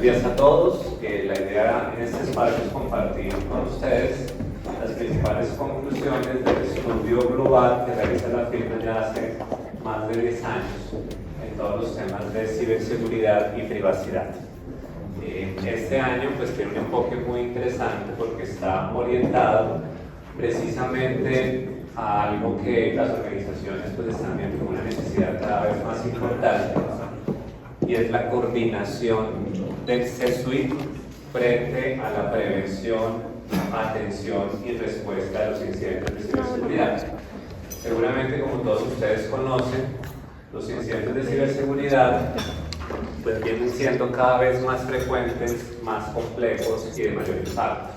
buenos días a todos. La idea en este espacio es compartir con ustedes las principales conclusiones del estudio global que realiza la firma ya hace más de 10 años en todos los temas de ciberseguridad y privacidad. Este año pues tiene un enfoque muy interesante porque está orientado precisamente a algo que las organizaciones pues están viendo como una necesidad cada vez más importante, y es la coordinación del C-Suite frente a la prevención, atención y respuesta a los incidentes de ciberseguridad. Seguramente, como todos ustedes conocen, los incidentes de ciberseguridad pues vienen siendo cada vez más frecuentes, más complejos y de mayor impacto.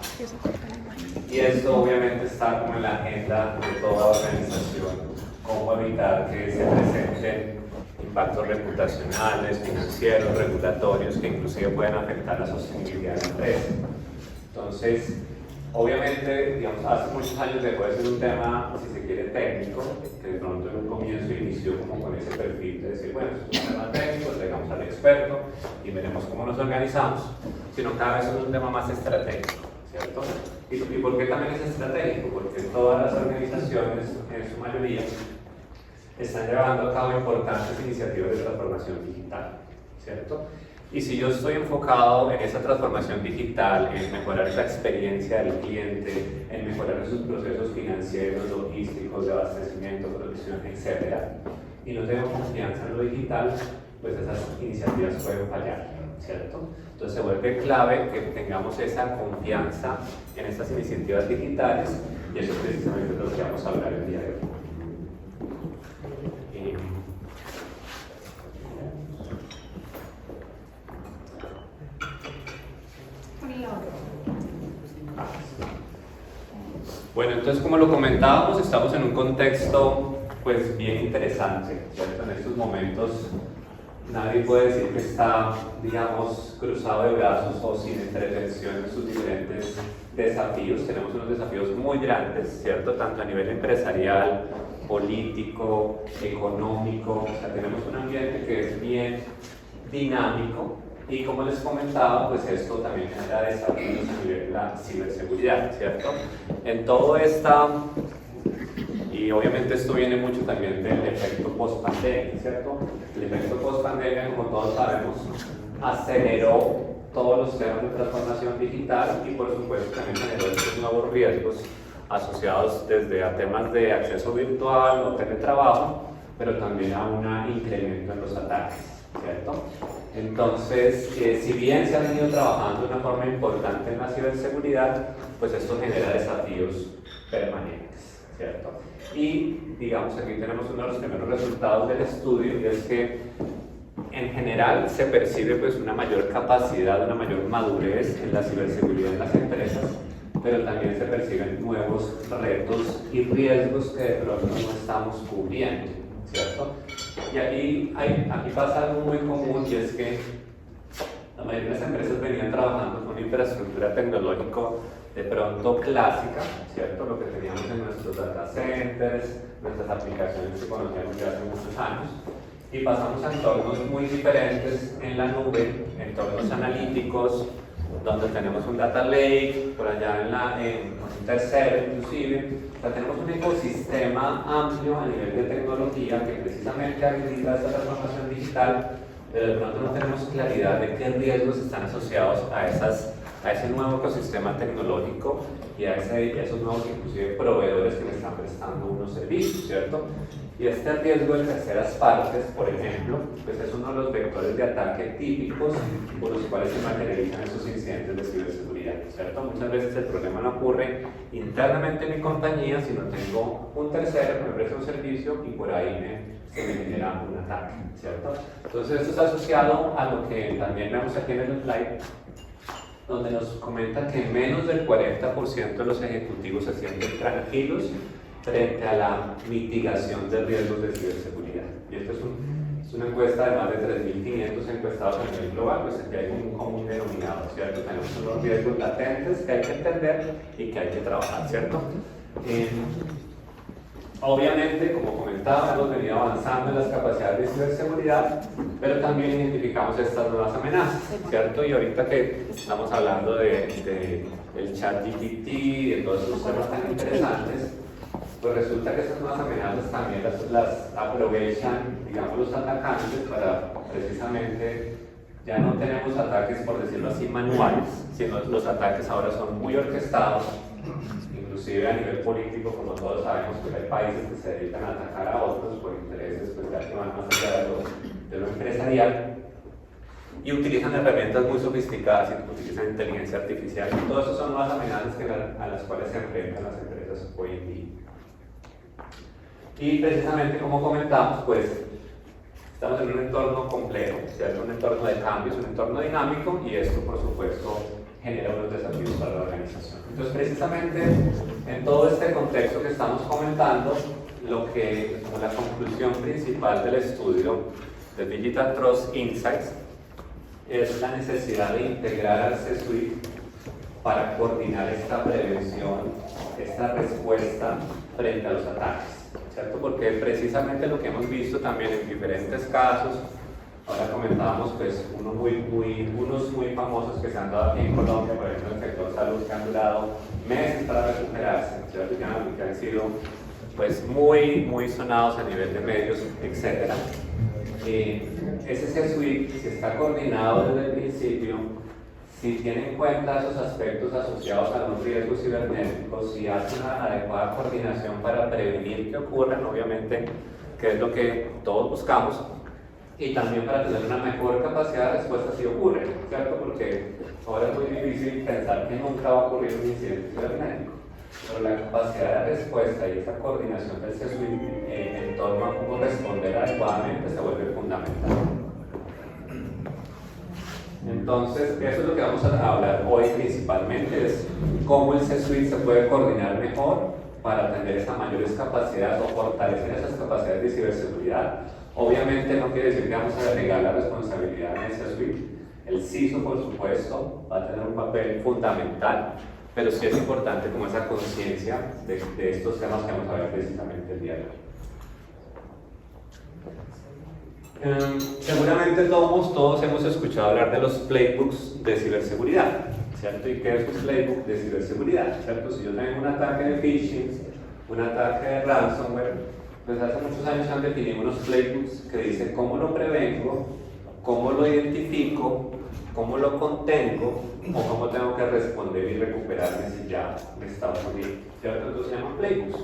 Y esto obviamente está como en la agenda de toda organización, cómo evitar que se presenten impactos reputacionales, financieros, regulatorios, que inclusive pueden afectar la sostenibilidad de la empresa. Entonces, obviamente, digamos, hace muchos años dejó de ser un tema, si se quiere, técnico, que de pronto en un comienzo inició como con ese perfil de decir, bueno, esto es un tema técnico, traigamos al experto y veremos cómo nos organizamos, sino cada vez es un tema más estratégico, ¿cierto? ¿Y por qué también es estratégico? Porque todas las organizaciones, en su mayoría, están llevando a cabo importantes iniciativas de transformación digital, ¿cierto? Y si yo estoy enfocado en esa transformación digital, en mejorar esa experiencia del cliente, en mejorar sus procesos financieros, logísticos, de abastecimiento, producción, etc., y no tengo confianza en lo digital, pues esas iniciativas pueden fallar, ¿cierto? Entonces se vuelve clave que tengamos esa confianza en estas iniciativas digitales, y eso es precisamente lo que vamos a hablar el día de hoy. Bueno, entonces como lo comentábamos, estamos en un contexto pues bien interesante, ¿cierto? En estos momentos nadie puede decir que está, digamos, cruzado de brazos o sin entretención en sus diferentes desafíos. Tenemos unos desafíos muy grandes, ¿cierto? Tanto a nivel empresarial, político, económico. O sea, tenemos un ambiente que es bien dinámico. Y como les comentaba, pues esto también genera desafíos a nivel de la ciberseguridad, ¿cierto? En todo esto, y obviamente esto viene mucho también del efecto post-pandemia, ¿cierto? El efecto post-pandemia, como todos sabemos, aceleró todos los temas de transformación digital y por supuesto también generó estos nuevos riesgos asociados desde a temas de acceso virtual o teletrabajo, pero también a un incremento en los ataques, ¿cierto? Entonces, si bien se ha venido trabajando de una forma importante en la ciberseguridad, pues esto genera desafíos permanentes, ¿cierto? Y, digamos, aquí tenemos uno de los primeros resultados del estudio, y es que en general se percibe pues una mayor capacidad, una mayor madurez en la ciberseguridad en las empresas, pero también se perciben nuevos retos y riesgos que de pronto no estamos cubriendo, ¿cierto? Y aquí pasa algo muy común, y es que la mayoría de las empresas venían trabajando con una infraestructura tecnológica de pronto clásica, ¿cierto? Lo que teníamos en nuestros data centers, nuestras aplicaciones que conocíamos ya hace muchos años, y pasamos a entornos muy diferentes en la nube, entornos analíticos, donde tenemos un data lake, por allá en un tercero inclusive. O sea, tenemos un ecosistema amplio a nivel de tecnología que precisamente habilita esta transformación digital, pero de pronto no tenemos claridad de qué riesgos están asociados a ese nuevo ecosistema tecnológico y a esos nuevos inclusive proveedores que me están prestando unos servicios, ¿cierto? Y este riesgo de terceras partes, por ejemplo, pues es uno de los vectores de ataque típicos por los cuales se materializan esos incidentes de ciberseguridad, ¿cierto? Muchas veces el problema no ocurre internamente en mi compañía, sino tengo un tercero que me presta un servicio y por ahí se me genera un ataque, ¿cierto? Entonces esto está asociado a lo que también vemos aquí en el slide, donde nos comenta que menos del 40% de los ejecutivos se sienten tranquilos frente a la mitigación de riesgos de ciberseguridad. Y esto es una encuesta de más de 3.500 encuestados a nivel global, pues aquí hay un común denominador, ¿cierto? Tenemos unos riesgos latentes que hay que entender y que hay que trabajar, ¿cierto? Obviamente, como comentaba, hemos venido avanzando en las capacidades de ciberseguridad, pero también identificamos estas nuevas amenazas, ¿cierto? Y ahorita que estamos hablando del chat GPT y de todos esos temas tan interesantes, pues resulta que estas nuevas amenazas también las aprovechan, digamos, los atacantes para precisamente, ya no tenemos ataques, por decirlo así, manuales, sino los ataques ahora son muy orquestados. Inclusive a nivel político, como todos sabemos, pues hay países que se dedican a atacar a otros por intereses pues, ya que van más allá de lo empresarial y utilizan herramientas muy sofisticadas y utilizan inteligencia artificial. Y todo eso son nuevas amenazas a las cuales se enfrentan las empresas hoy en día. Y precisamente como comentamos, pues estamos en un entorno complejo, ¿cierto? Un entorno de cambios, un entorno dinámico y esto por supuesto genera unos desafíos para la organización. Entonces, precisamente en todo este contexto que estamos comentando, como la conclusión principal del estudio de Digital Trust Insights es la necesidad de integrar al C-Suite para coordinar esta prevención, esta respuesta frente a los ataques, ¿cierto? Porque precisamente lo que hemos visto también en diferentes casos, ahora comentábamos pues unos muy famosos que se han dado aquí en Colombia, por ejemplo en el sector salud, que han durado meses para recuperarse, ¿cierto? Que han sido pues muy sonados a nivel de medios, etc. Ese C-Suite, si está coordinado desde el principio, si tiene en cuenta esos aspectos asociados a los riesgos cibernéticos, si hace una adecuada coordinación para prevenir que ocurran, obviamente, que es lo que todos buscamos, y también para tener una mejor capacidad de respuesta si ocurre, ¿cierto? Porque ahora es muy difícil pensar que nunca va a ocurrir un incidente cibernético, pero la capacidad de respuesta y esa coordinación del C-Suite en torno a cómo responder adecuadamente se vuelve fundamental. Entonces, eso es lo que vamos a hablar hoy principalmente, es cómo el C-Suite se puede coordinar mejor para tener esas mayores capacidades o fortalecer esas capacidades de ciberseguridad. Obviamente no quiere decir que vamos a delegar la responsabilidad en el C-Suite. El CISO, por supuesto, va a tener un papel fundamental, pero sí es importante como esa conciencia de estos temas que vamos a ver precisamente el día de hoy. Seguramente todos hemos escuchado hablar de los playbooks de ciberseguridad, ¿cierto? ¿Y qué es un playbook de ciberseguridad? ¿Cierto? Si yo tengo un ataque de phishing, un ataque de ransomware, pues hace muchos años se han definido unos playbooks que dicen cómo lo prevengo, cómo lo identifico, cómo lo contengo o cómo tengo que responder y recuperarme si ya me está ocurriendo, ¿cierto? Entonces se llaman playbooks.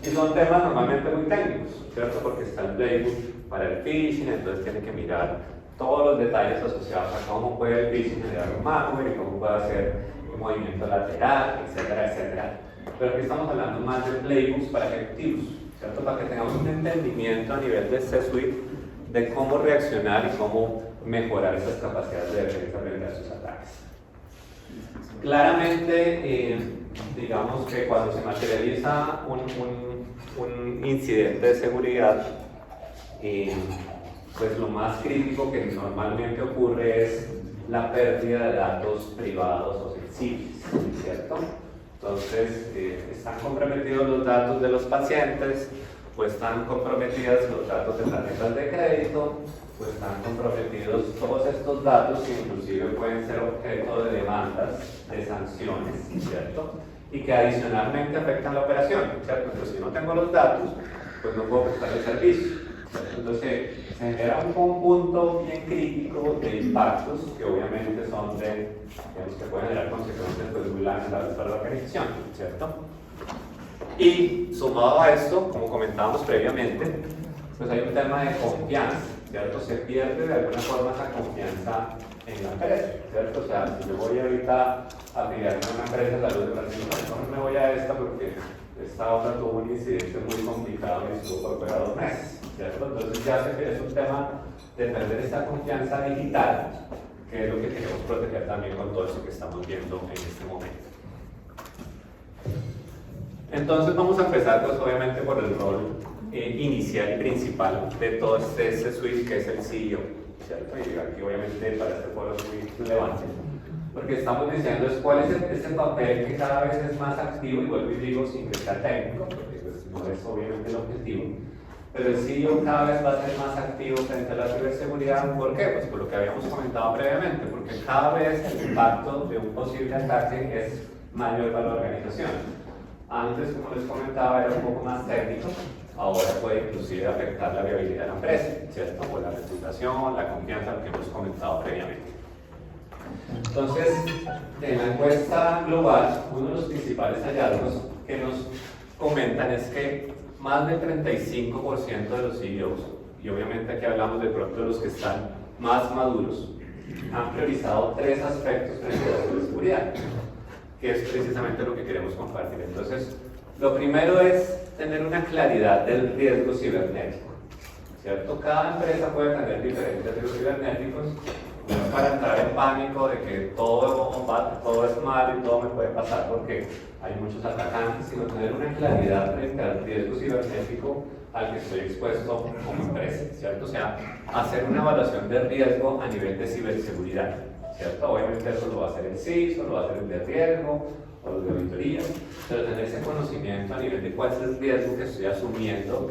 Y son temas normalmente muy técnicos, ¿cierto? Porque está el playbook para el phishing, entonces tiene que mirar todos los detalles asociados a cómo puede el phishing generar un malware y cómo puede hacer un movimiento lateral, etcétera, etcétera. Pero aquí estamos hablando más de playbooks para ejecutivos, ¿cierto? Para que tengamos un entendimiento a nivel de C-Suite de cómo reaccionar y cómo mejorar esas capacidades de defensa frente a esos ataques. Claramente, digamos que cuando se materializa un incidente de seguridad, pues lo más crítico que normalmente ocurre es la pérdida de datos privados o sensibles, ¿cierto? Entonces, están comprometidos los datos de los pacientes, pues están comprometidos los datos de tarjetas de crédito, pues están comprometidos todos estos datos que inclusive pueden ser objeto de demandas, de sanciones, ¿cierto? Y que adicionalmente afectan la operación, ¿cierto? Entonces, si no tengo los datos, pues no puedo prestar el servicio, ¿cierto? Entonces, se genera un conjunto bien crítico de impactos que obviamente son digamos, que pueden generar consecuencias pues, muy lamentables para la organización, ¿cierto? Y sumado a esto, como comentábamos previamente, pues hay un tema de confianza, ¿cierto? Se pierde de alguna forma esa confianza en la empresa, ¿cierto? O sea, si yo voy ahorita a afiliarme a una empresa de salud de Brasil, no me voy a esta porque esta otra tuvo un incidente muy complicado y estuvo por fuera 2 meses, ¿cierto? Entonces ya sé que es un tema de perder esa confianza digital, que es lo que queremos proteger también con todo eso que estamos viendo en este momento. Entonces vamos a empezar pues obviamente por el rol inicial y principal de todo este suite que es el CEO, ¿cierto? Y aquí obviamente para este foro es muy relevante. porque estamos diciendo es cuál es ese papel que cada vez es más activo, y vuelvo y digo sin que sea técnico, porque pues, no es obviamente el objetivo, pero el CEO cada vez va a ser más activo frente a la ciberseguridad. ¿Por qué? Pues por lo que habíamos comentado previamente, porque cada vez el impacto de un posible ataque es mayor para la organización. Antes, como les comentaba, era un poco más técnico, ahora puede inclusive afectar la viabilidad de la empresa, ¿cierto? Por la reputación, la confianza, lo que hemos comentado previamente. Entonces, en la encuesta global, uno de los principales hallazgos que nos comentan es que más del 35% de los CEOs, y obviamente aquí hablamos de pronto de los que están más maduros, han priorizado 3 aspectos frente a la ciberseguridad, que es precisamente lo que queremos compartir. Entonces, lo primero es tener una claridad del riesgo cibernético, ¿cierto? Cada empresa puede tener diferentes riesgos cibernéticos, no es para entrar en pánico de que todo es malo y todo me puede pasar porque hay muchos atacantes, sino tener una claridad frente al riesgo cibernético al que estoy expuesto como empresa, ¿cierto? O sea, hacer una evaluación de riesgo a nivel de ciberseguridad, ¿cierto? Obviamente eso lo va a hacer el CISO, lo va a hacer el de riesgo o los de auditoría, pero tener ese conocimiento a nivel de cuál es el riesgo que estoy asumiendo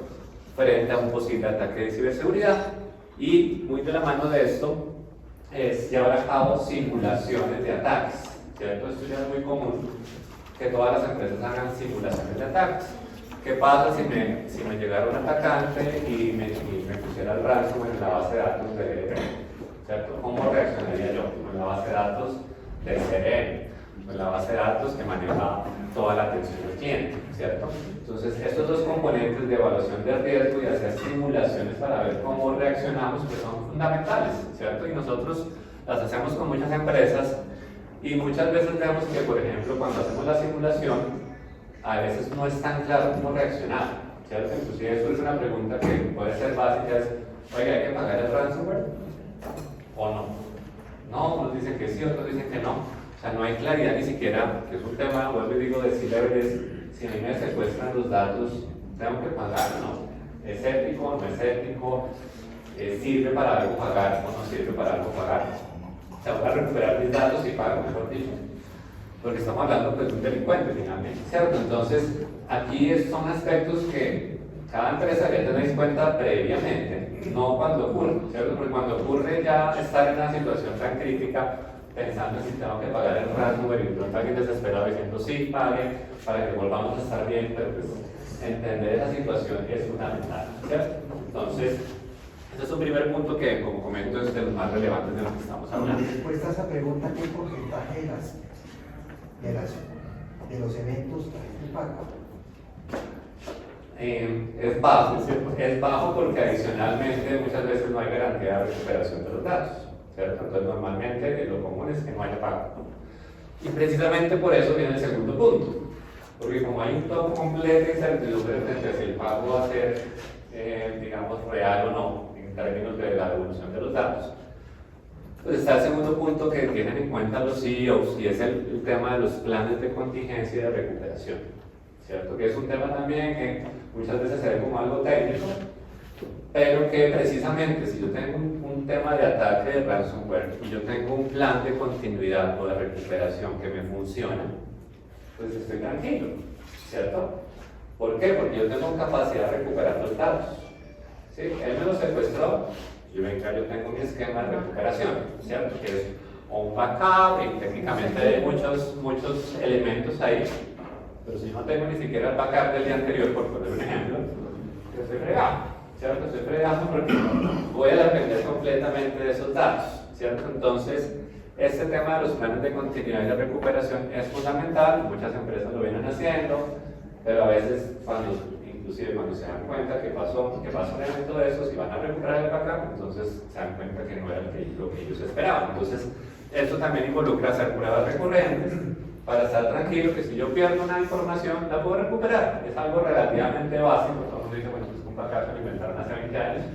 frente a un posible ataque de ciberseguridad. Y muy de la mano de esto es llevar a cabo simulaciones de ataques, ¿cierto? Esto ya es muy común, que todas las empresas hagan simulaciones de ataques. ¿Qué pasa si me llegara un atacante y me pusiera el ransomware en la base de datos de, ¿cierto? ¿Cómo reaccionaría yo? En la base de datos de CRM, en la base de datos que maneja toda la atención del cliente, ¿cierto? Entonces, estos 2 componentes de evaluación de riesgo y hacer simulaciones para ver cómo reaccionamos, pues son fundamentales, ¿cierto? Y nosotros las hacemos con muchas empresas y muchas veces vemos que, por ejemplo, cuando hacemos la simulación, a veces no es tan claro cómo reaccionar, ¿cierto? Inclusive eso es una pregunta que puede ser básica, es, oiga, ¿hay que pagar el ransomware? ¿O no? No, unos dicen que sí, otros dicen que no. O sea, no hay claridad ni siquiera, que es un tema, vuelvo y digo, de C-Level, si a mí me secuestran los datos, ¿tengo que pagar o no? ¿Es ético? ¿No es ético? ¿Sirve para algo pagar o no sirve para algo pagar? O sea, voy a recuperar mis datos y pago, mejor dicho. Porque estamos hablando pues, de un delincuente finalmente, ¿cierto? Entonces, aquí son aspectos que cada empresa debe tener en cuenta previamente, no cuando ocurre, ¿cierto? Porque cuando ocurre ya estar en una situación tan crítica, pensando en si tengo que pagar el ransomware y de pronto alguien desesperado diciendo sí, pague para que volvamos a estar bien, pero pues entender esa situación es fundamental, ¿cierto? Entonces, ese es un primer punto que, como comento, es de los más relevantes de lo que estamos hablando. En respuesta a esa pregunta, ¿qué porcentaje de los eventos que paga? Es bajo porque adicionalmente muchas veces no hay garantía de recuperación de los datos, ¿cierto? Entonces normalmente lo común es que no haya pago. Y precisamente por eso viene el segundo punto, porque como hay un top completo incertidumbre frente a si el pago va a ser, digamos, real o no, en términos de la devolución de los datos. Pues está el segundo punto que tienen en cuenta los CEOs y es el tema de los planes de contingencia y de recuperación, ¿cierto? Que es un tema también que muchas veces se ve como algo técnico, pero que precisamente si yo tengo un tema de ataque de ransomware y yo tengo un plan de continuidad o de recuperación que me funciona, pues estoy tranquilo, ¿cierto? ¿Por qué? Porque yo tengo capacidad de recuperar los datos, ¿sí? Él me los secuestró, yo tengo mi esquema de recuperación, ¿cierto? Que es un backup y técnicamente hay muchos elementos ahí, pero si no tengo ni siquiera el backup del día anterior, por poner un ejemplo, yo estoy fregado, ¿cierto? Estoy fregado porque voy a depender completamente de esos datos, ¿cierto? Entonces, este tema de los planes de continuidad y de recuperación es fundamental, muchas empresas lo vienen haciendo, pero a veces inclusive cuando se dan cuenta que pasó un evento de esos y van a recuperar el backup, entonces se dan cuenta que no era lo que ellos esperaban. Entonces, esto también involucra hacer pruebas recurrentes para estar tranquilo que si yo pierdo una información, la puedo recuperar. Es algo relativamente básico, todo el mundo dice, bueno, pues un backup lo inventaron hace 20 años,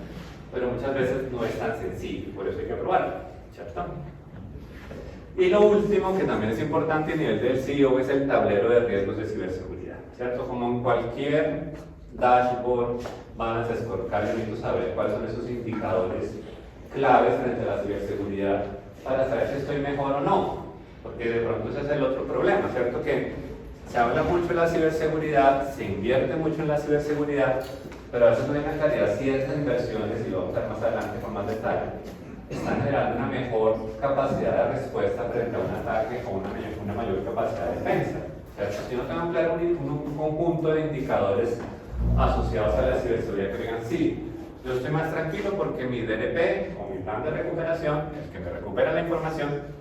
pero muchas veces no es tan sencillo, por eso hay que probarlo, ¿cierto? Y lo último, que también es importante a nivel del CEO, es el tablero de riesgos de ciberseguridad, ¿cierto? Como en cualquier dashboard, van a scorecard, yo necesito saber cuáles son esos indicadores claves frente a la ciberseguridad para saber si estoy mejor o no. porque de pronto ese es el otro problema, ¿cierto? Que se habla mucho de la ciberseguridad, se invierte mucho en la ciberseguridad, pero a veces no hay una claridad si estas inversiones, y lo vamos a ver más adelante con más detalle, están generando una mejor capacidad de respuesta frente a un ataque o una mayor capacidad de defensa. ¿Cierto? Si no tengo claro un conjunto de indicadores asociados a la ciberseguridad que digan, sí, yo estoy más tranquilo porque mi DLP o mi plan de recuperación, el que me recupera la información,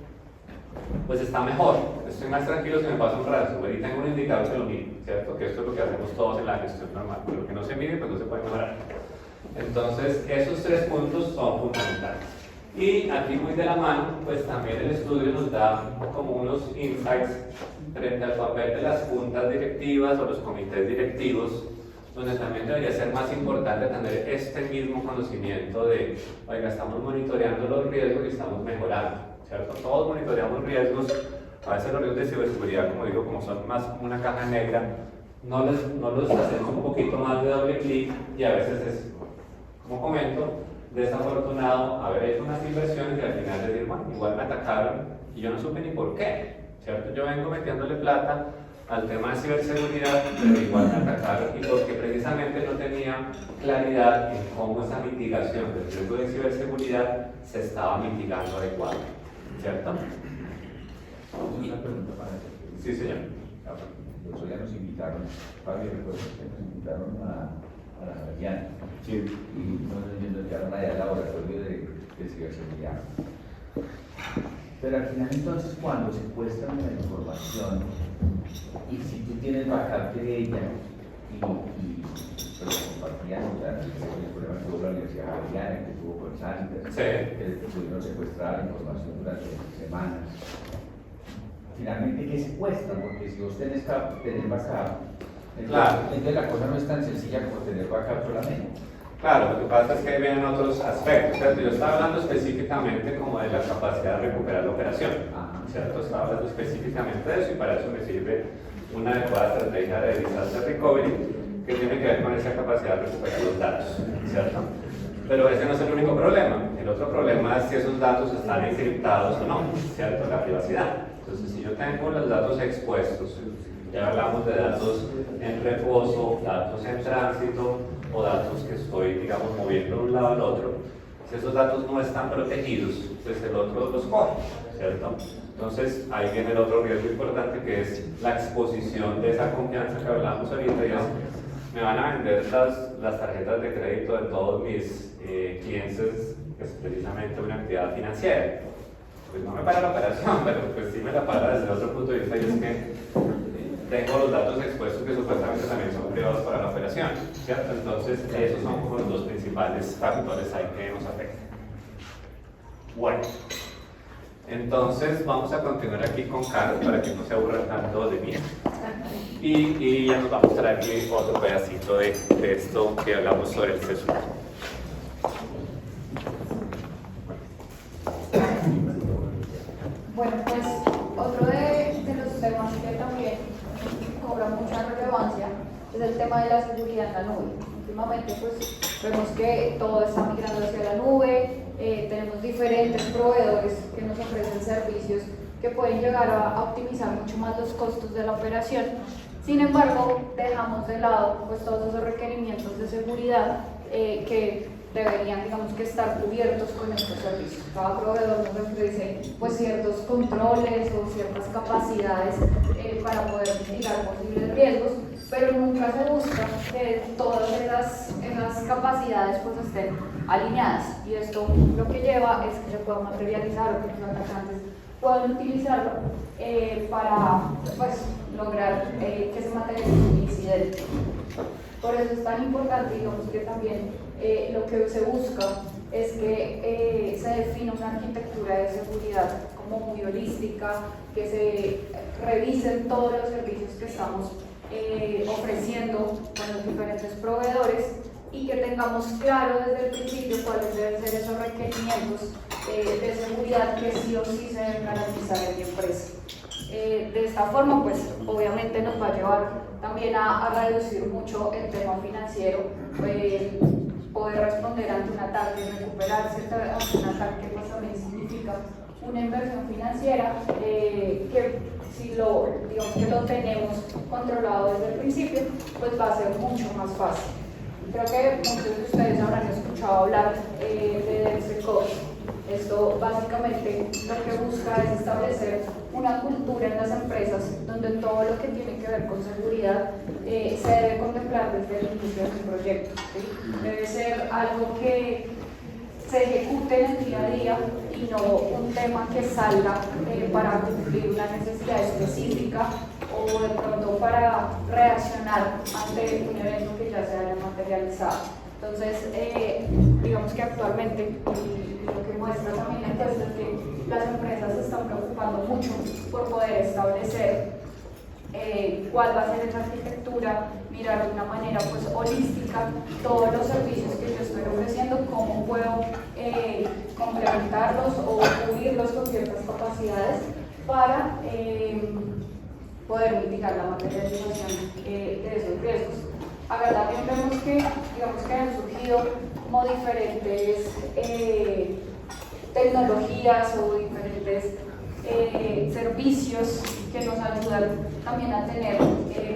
pues está mejor. Estoy más tranquilo si me pasa un ransomware y tengo un indicador que lo mide, ¿cierto? Que esto es lo que hacemos todos en la gestión normal. Pero lo que no se mide, pues no se puede mejorar. Entonces, esos tres puntos son fundamentales. Y aquí muy de la mano, pues también el estudio nos da como unos insights frente al papel de las juntas directivas o los comités directivos, donde también debería ser más importante tener este mismo conocimiento de, oiga, estamos monitoreando los riesgos y estamos mejorando, ¿cierto? Todos monitoreamos riesgos, a veces los riesgos de ciberseguridad, como digo, como son más como una caja negra, no los hacemos un poquito más de doble clic y a veces es, como comento, desafortunado haber hecho unas inversiones y al final decir, bueno, igual me atacaron y yo no supe ni por qué, ¿cierto? Yo vengo metiéndole plata al tema de ciberseguridad, pero igual me atacaron y porque precisamente no tenía claridad en cómo esa mitigación del riesgo de ciberseguridad se estaba mitigando adecuadamente, ¿cierto? Una pregunta para eso. Sí, señor. Los otros días nos invitaron, Fabio, recuerdo que nos invitaron a la Javeriana. Sí. Y nos llevaron allá al laboratorio de ciberseguridad. Pero al final entonces cuando secuestran la información y si tú tienes backup de ella y pero compartían el problema que tuvo la Universidad Javeriana, que tuvo con Sánchez, Sí. que pudieron secuestrar la información durante semanas. Finalmente, ¿qué secuestran? Porque si vos tenés backup, Claro. entonces la cosa no es tan sencilla como tener backup solamente. Claro, lo que pasa es que ahí vienen otros aspectos, ¿cierto? Yo estaba hablando específicamente como de la capacidad de recuperar la operación, ¿cierto? Estaba hablando específicamente de eso y para eso me sirve una adecuada estrategia de disaster recovery que tiene que ver con esa capacidad de recuperar los datos, ¿cierto? Pero ese no es el único problema. El otro problema es si esos datos están encriptados o no, ¿cierto? La privacidad. Entonces, si yo tengo los datos expuestos, ya hablamos de datos en reposo, datos en tránsito o datos que estoy, digamos, moviendo de un lado al otro, si esos datos no están protegidos, pues el otro los coge, ¿cierto? Entonces, ahí viene el otro riesgo importante que es la exposición de esa confianza que hablábamos ahorita y es, me van a vender las tarjetas de crédito de todos mis clientes, que es precisamente una actividad financiera. Pues no me para la operación, pero pues sí me la para desde otro punto de vista y es que tengo los datos expuestos que supuestamente también son privados para la operación, ¿cierto? Entonces, esos son como los dos principales factores ahí que nos afectan. Bueno, entonces vamos a continuar aquí con Carlos para que no se aburran tanto de mí. Y ya nos vamos a traer aquí otro pedacito de esto que hablamos sobre el CESUR. Bueno, pues otro de los temas que también cobra mucha relevancia es el tema de la seguridad en la nube. Últimamente pues vemos que todo está migrando hacia la nube, tenemos diferentes proveedores que nos ofrecen servicios que pueden llegar a optimizar mucho más los costos de la operación. Sin embargo, dejamos de lado pues todos esos requerimientos de seguridad que deberían, digamos, que estar cubiertos con estos servicios. Cada proveedor nos ofrece pues ciertos controles o ciertas capacidades para poder mitigar posibles riesgos, pero nunca se busca que todas esas capacidades pues estén alineadas, y esto lo que lleva es que se pueda materializar o que los atacantes puedan utilizarlo para pues lograr que se materialice un incidente. Por eso es tan importante, digamos, que también lo que se busca es que se defina una arquitectura de seguridad como muy holística, que se revisen todos los servicios que estamos ofreciendo con los diferentes proveedores y que tengamos claro desde el principio cuáles deben ser esos requerimientos de seguridad que sí o sí se deben garantizar en la empresa. De esta forma, pues obviamente nos va a llevar también a reducir mucho el tema financiero, poder responder ante un ataque, recuperarse ante un ataque, pues también significa una inversión financiera que si lo, digamos que lo tenemos controlado desde el principio, pues va a ser mucho más fácil. Creo que muchos de ustedes habrán escuchado hablar de DevSecOps. Esto básicamente lo que busca es establecer una cultura en las empresas donde todo lo que tiene que ver con seguridad se debe contemplar desde el inicio de un proyecto, ¿sí? Debe ser algo que se ejecute en el día a día y no un tema que salga para cumplir una necesidad específica o de pronto para reaccionar ante un evento que ya se haya materializado. Entonces, digamos que actualmente, y lo que muestra también la encuesta es que las empresas se están preocupando mucho por poder establecer cuál va a ser esa arquitectura, mirar de una manera pues holística todos los servicios que yo estoy ofreciendo, cómo puedo complementarlos o cubrirlos con ciertas capacidades para poder mitigar la materialización de esos riesgos. Acá también vemos que, digamos que han surgido como diferentes tecnologías o diferentes servicios que nos ayudan también a tener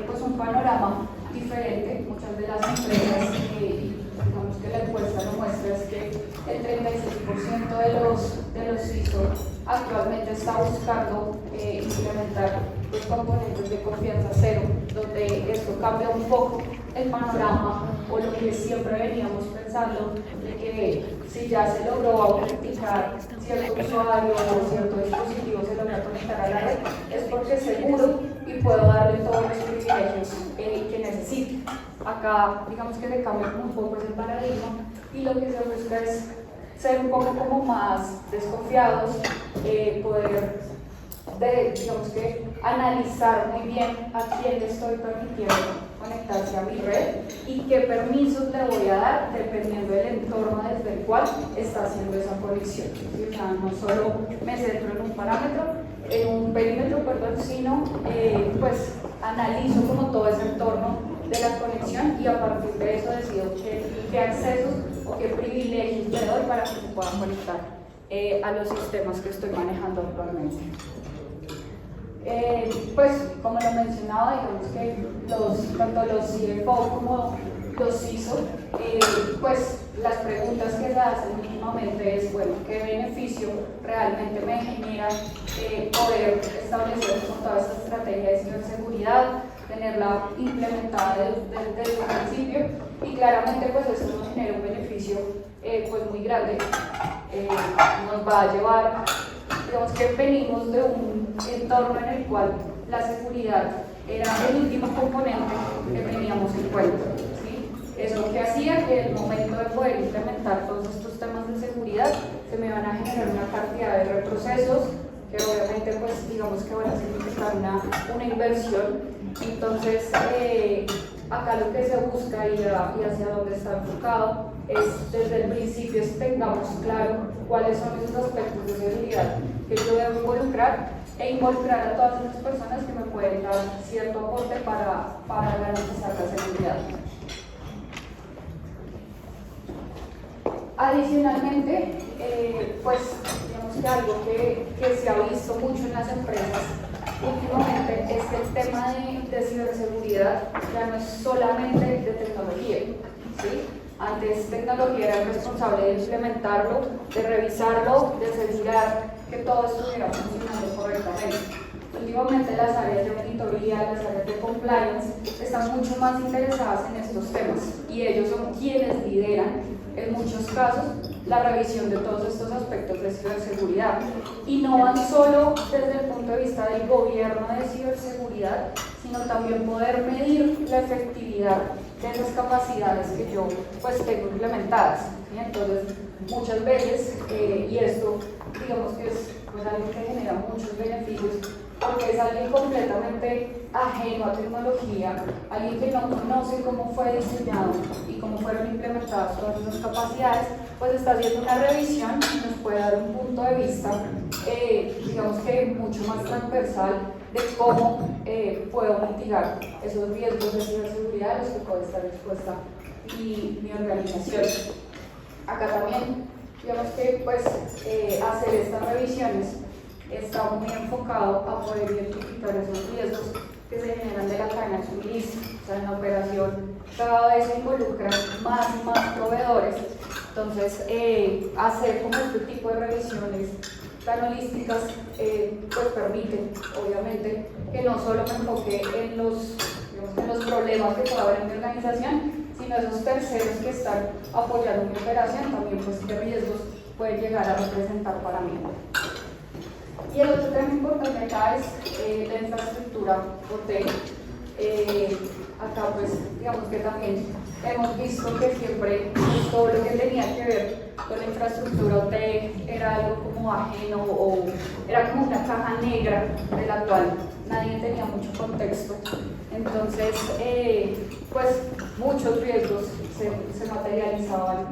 pues un panorama diferente. Muchas de las empresas, digamos que la encuesta lo muestra, es que el 36% de los CISO actualmente está buscando implementar los componentes de confianza cero, donde esto cambia un poco el panorama o lo que siempre veníamos pensando de que si ya se logró autenticar cierto usuario o cierto dispositivo se logra conectar a la red, es porque es seguro y puedo darle todos los privilegios que necesite. Acá, digamos que se cambia un poco ese paradigma y lo que se busca es ser un poco como más desconfiados, poder digamos que analizar muy bien a quién le estoy permitiendo conectarse a mi red y qué permisos le voy a dar dependiendo del entorno desde el cual está haciendo esa conexión. ¿Sí? O sea, no solo me centro en un parámetro, en un perímetro, perdón, sino pues analizo como todo ese entorno de la conexión y a partir de eso decido qué accesos o qué privilegios le doy para que se puedan conectar a los sistemas que estoy manejando actualmente. Pues como lo mencionaba, digamos que tanto los CFO como los CISO, pues las preguntas que se hacen últimamente es, bueno, ¿qué beneficio realmente me genera poder establecer toda esta estrategia de ciberseguridad, tenerla implementada desde el principio? Y claramente pues esto nos genera un beneficio pues muy grande, nos va a llevar, digamos que venimos de un entorno en el cual la seguridad era el último componente que teníamos en cuenta, ¿sí? Eso que hacía que el momento de poder implementar todos estos temas de seguridad se me van a generar una cantidad de reprocesos que obviamente pues digamos que van a significar una inversión. Entonces acá lo que se busca y hacia dónde está enfocado es desde el principio tengamos claro cuáles son esos aspectos de seguridad que yo debo involucrar e involucrar a todas esas personas que me pueden dar cierto aporte para garantizar la seguridad. Adicionalmente, pues digamos que algo que se ha visto mucho en las empresas últimamente es que el tema de ciberseguridad ya no es solamente de tecnología, ¿sí? Antes tecnología era el responsable de implementarlo, de revisarlo, de asegurar que todo estuviera funcionando correctamente. Últimamente las áreas de monitoría, las áreas de compliance están mucho más interesadas en estos temas y ellos son quienes lideran en muchos casos la revisión de todos estos aspectos de ciberseguridad y no van solo desde el punto de vista del gobierno de ciberseguridad, sino también poder medir la efectividad de esas capacidades que yo pues tengo implementadas, ¿sí? Entonces muchas veces, y esto digamos que es pues, algo que genera muchos beneficios, porque es alguien completamente ajeno a tecnología, alguien que no conoce cómo fue diseñado y cómo fueron implementadas todas esas capacidades, pues está haciendo una revisión y nos puede dar un punto de vista, digamos que mucho más transversal de cómo puedo mitigar esos riesgos de ciberseguridad a los que puede estar expuesta mi organización. Acá también, digamos que pues hacer estas revisiones está muy enfocado a poder identificar esos riesgos que se generan de la cadena de suministro. O sea, en la operación cada vez se involucran más y más proveedores. Entonces, hacer como este tipo de revisiones tan holísticas pues permite, obviamente, que no solo me enfoque en los problemas que pueda haber en mi organización, sino esos terceros que están apoyando mi operación, también pues qué riesgos pueden llegar a representar para mí. Y el otro tema importante acá es la infraestructura hotel. Acá pues digamos que también hemos visto que siempre pues, todo lo que tenía que ver con la infraestructura hotel era algo como ajeno o era como una caja negra de la cual nadie tenía mucho contexto. Entonces pues muchos riesgos se materializaban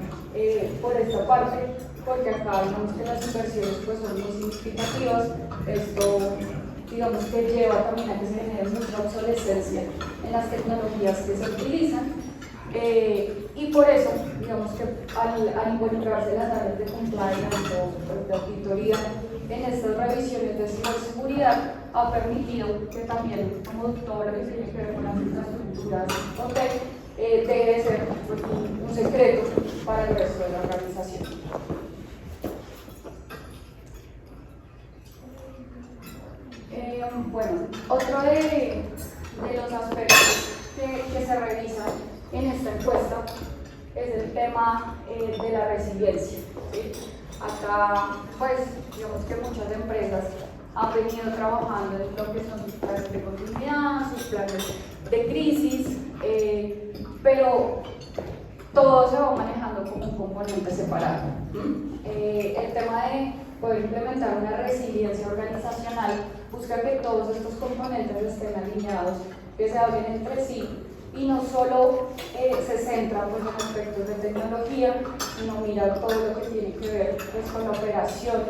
por esta parte, porque acá digamos que las inversiones pues son muy significativas. Esto digamos que lleva también a que se genere mucha obsolescencia en las tecnologías que se utilizan, y por eso digamos que al involucrarse las áreas de compliance o de auditoría en estas revisiones de ciberseguridad ha permitido que también, como todo lo que tiene que ver con las infraestructuras hotel, deje de ser pues, un secreto para el resto de la organización. Bueno, otro de los aspectos que se revisan en esta encuesta es el tema de la resiliencia, ¿sí? Acá, pues, digamos que muchas empresas han venido trabajando en lo que son sus planes de continuidad, sus planes de crisis, pero todo se va manejando como un componente separado. El tema de poder implementar una resiliencia organizacional busca que todos estos componentes estén alineados, que se hablen entre sí y no solo se centra pues, en aspectos de tecnología, sino mira todo lo que tiene que ver pues, con la operación,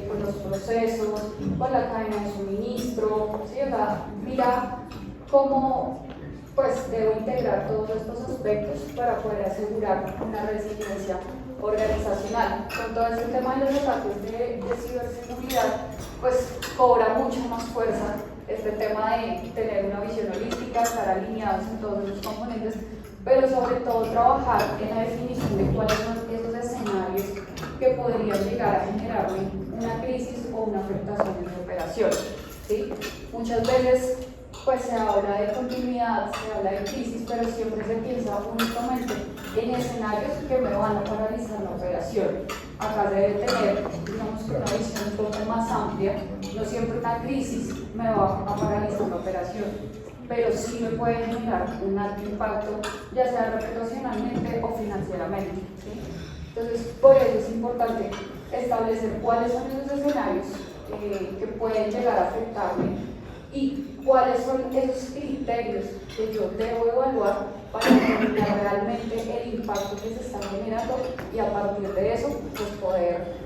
con los procesos, con la cadena de suministro, ¿sí? O sea, mira cómo pues, debo integrar todos estos aspectos para poder asegurar una resiliencia organizacional. Con todo este tema de los ataques de ciberseguridad, pues cobra mucha más fuerza este tema de tener una visión holística, estar alineados en todos los componentes, pero sobre todo trabajar en la definición de cuáles son esos escenarios que podrían llegar a generarme una crisis o una afectación en mi operación, ¿sí? Muchas veces pues se habla de continuidad, se habla de crisis, pero siempre se piensa únicamente en escenarios que me van a paralizar la operación. Acá debe tener, digamos, una visión un poco más amplia. No siempre una crisis me va a paralizar la operación, pero sí me puede generar un alto impacto, ya sea reputacionalmente o financieramente, ¿sí? Entonces, por eso es importante establecer cuáles son esos escenarios que pueden llegar a afectarme y cuáles son esos criterios que yo debo evaluar para determinar realmente el impacto que se está generando y a partir de eso pues poder,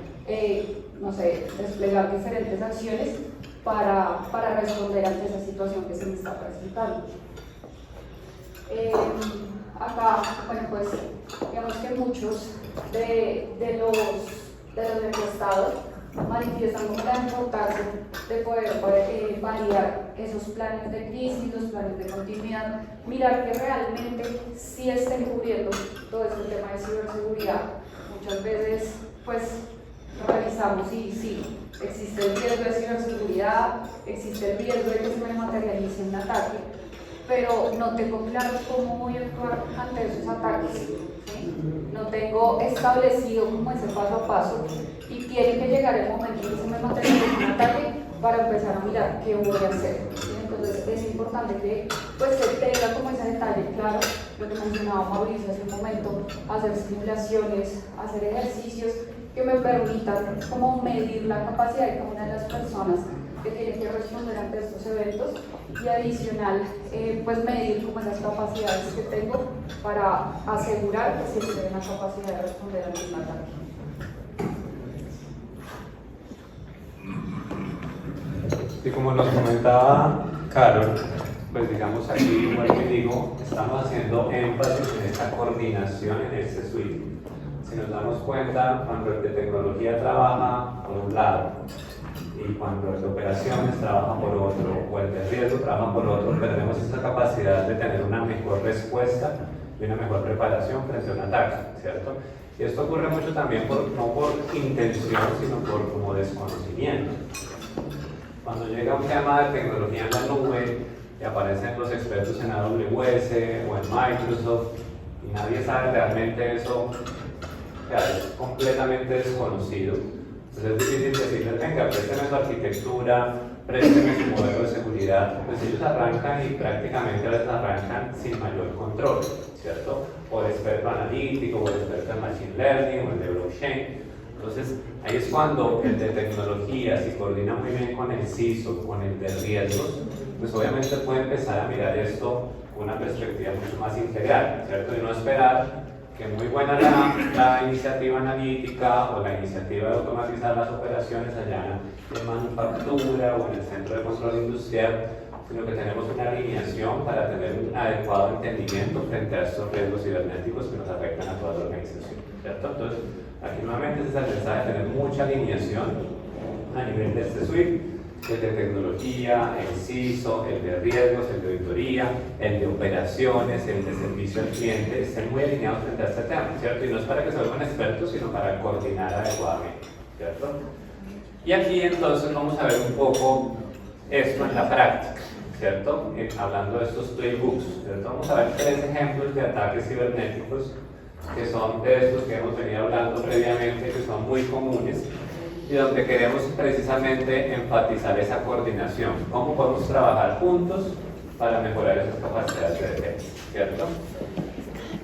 no sé, desplegar diferentes acciones para responder ante esa situación que se me está presentando. Acá, bueno, pues digamos que muchos de los encuestados manifiestan como la importancia de poder variar esos planes de crisis, los planes de continuidad, mirar que realmente sí estén cubriendo todo este tema de ciberseguridad. Muchas veces, pues, revisamos y sí, existe el riesgo de ciberseguridad, existe el riesgo de que se me materialice un ataque, pero no tengo claro cómo voy a actuar ante esos ataques, ¿sí? No tengo establecido como ese paso a paso y tiene que llegar el momento en que se me materialice un ataque para empezar a mirar qué voy a hacer, ¿sí? Entonces es importante que pues, se tenga como ese detalle claro, lo que mencionaba Mauricio hace un momento, hacer simulaciones, hacer ejercicios que me permitan como medir la capacidad de cada una de las personas que tienen que responder ante estos eventos y adicional pues medir como esas capacidades que tengo para asegurar que se tiene la capacidad de responder ante un ataque. Y como nos comentaba Carol, pues digamos aquí, igual que digo, estamos haciendo énfasis en esta coordinación, en este switch. Si nos damos cuenta, cuando el de tecnología trabaja por un lado y cuando el de operaciones trabaja por otro o el de riesgo trabaja por otro, perdemos esa capacidad de tener una mejor respuesta y una mejor preparación frente a un ataque, ¿cierto? Y esto ocurre mucho también no por intención, sino por como desconocimiento. Cuando llega un tema de tecnología en la nube y aparecen los expertos en AWS o en Microsoft y nadie sabe realmente eso, es completamente desconocido. Entonces es difícil decirles, venga, présteme su arquitectura, présteme su modelo de seguridad. Pues ellos arrancan y prácticamente a veces arrancan sin mayor control, ¿cierto? O el experto analítico, o el experto en Machine Learning, o el de Blockchain. Entonces, ahí es cuando el de tecnología, si coordina muy bien con el CISO, con el de riesgos, pues obviamente puede empezar a mirar esto con una perspectiva mucho más integral, ¿cierto? Y no esperar que muy buena la iniciativa analítica o la iniciativa de automatizar las operaciones allá en manufactura o en el centro de control industrial, sino que tenemos una alineación para tener un adecuado entendimiento frente a estos riesgos cibernéticos que nos afectan a toda la organización, ¿cierto? Entonces, aquí nuevamente es el mensaje de tener mucha alineación a nivel de este suite, el de tecnología, el CISO, el de riesgos, el de auditoría, el de operaciones, el de servicio al cliente, estén muy alineados frente a este tema, ¿cierto? Y no es para que se vuelvan expertos, sino para coordinar adecuadamente, ¿cierto? Y aquí entonces vamos a ver un poco esto en la práctica, ¿cierto? Hablando de estos playbooks, ¿cierto? Vamos a ver 3 ejemplos de ataques cibernéticos que son de estos que hemos venido hablando previamente, que son muy comunes y donde queremos precisamente enfatizar esa coordinación, cómo podemos trabajar juntos para mejorar esas capacidades de defensa, ¿cierto?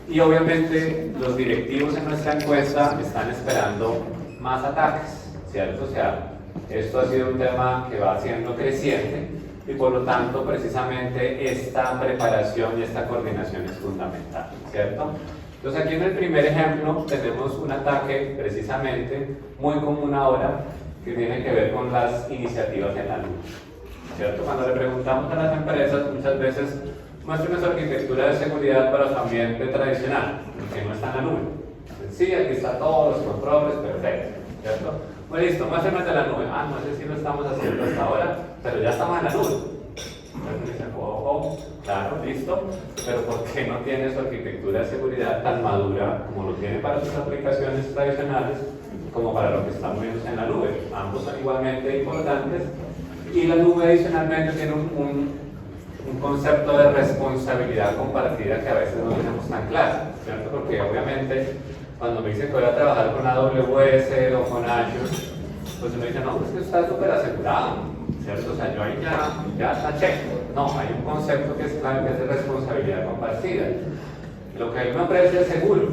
Y obviamente los directivos en nuestra encuesta están esperando más ataques, ¿cierto? O sea, esto ha sido un tema que va siendo creciente y por lo tanto precisamente esta preparación y esta coordinación es fundamental, ¿cierto? Entonces aquí en el primer ejemplo tenemos un ataque precisamente muy común ahora que tiene que ver con las iniciativas en la nube, ¿cierto? Cuando le preguntamos a las empresas muchas veces muéstrenme su arquitectura de seguridad para su ambiente tradicional, que no está en la nube. Sí, aquí están todos los controles, perfecto, ¿cierto? Bueno, listo, muéstrenme de la nube. Ah, no sé si lo estamos haciendo hasta ahora, pero ya estamos en la nube. Entonces dicen, claro, listo, pero ¿por qué no tiene su arquitectura de seguridad tan madura como lo tiene para sus aplicaciones tradicionales como para lo que están moviéndose en la nube? Ambos son igualmente importantes y la nube adicionalmente tiene un concepto de responsabilidad compartida que a veces no tenemos tan claro, ¿cierto? Porque obviamente cuando me dicen que voy a trabajar con AWS o con Azure, pues uno dice, no, pues que está súper asegurado, ¿cierto? O sea, yo ahí ya está checo. No, hay un concepto que es clave, que es de responsabilidad compartida. Lo que él me ofrece es seguro,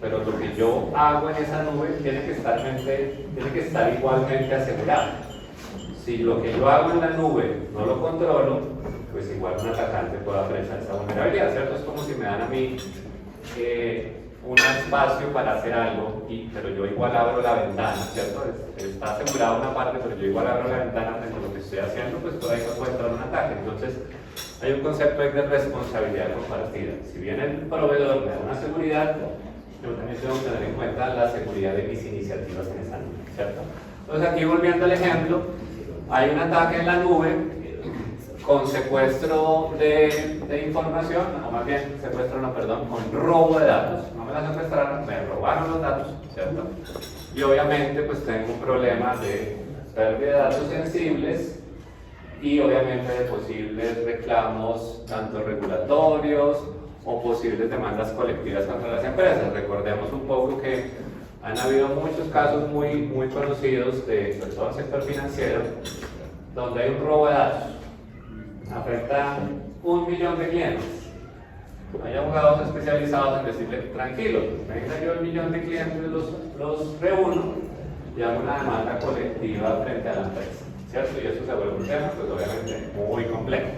pero lo que yo hago en esa nube tiene que estar igualmente asegurado. Si lo que yo hago en la nube no lo controlo, pues igual un atacante puede aprovechar esa vulnerabilidad, ¿cierto? Es como si me dan a mí un espacio para hacer algo, pero yo igual abro la ventana, ¿cierto? Está asegurada una parte, pero yo igual abro la ventana frente a lo que estoy haciendo, pues por ahí no puede entrar un ataque. Entonces, hay un concepto de responsabilidad compartida. Si bien el proveedor me da una seguridad, yo también tengo que tener en cuenta la seguridad de mis iniciativas en esa nube, ¿cierto? Entonces, aquí volviendo al ejemplo, hay un ataque en la nube con secuestro de información, o más bien secuestro, no, perdón, con robo de datos. No me la secuestraron, me robaron los datos, ¿cierto? Y obviamente pues tengo un problema de pérdida de datos sensibles y obviamente de posibles reclamos tanto regulatorios o posibles demandas colectivas contra las empresas. Recordemos un poco que han habido muchos casos muy conocidos, sobre todo el sector financiero, donde hay un robo de datos. Afecta 1 millón de clientes. Hay abogados especializados en decirle, tranquilo, venga yo 1 millón de clientes, los reúno y hago una demanda colectiva frente a la empresa, ¿cierto? Y eso se vuelve un tema, pues obviamente muy complejo.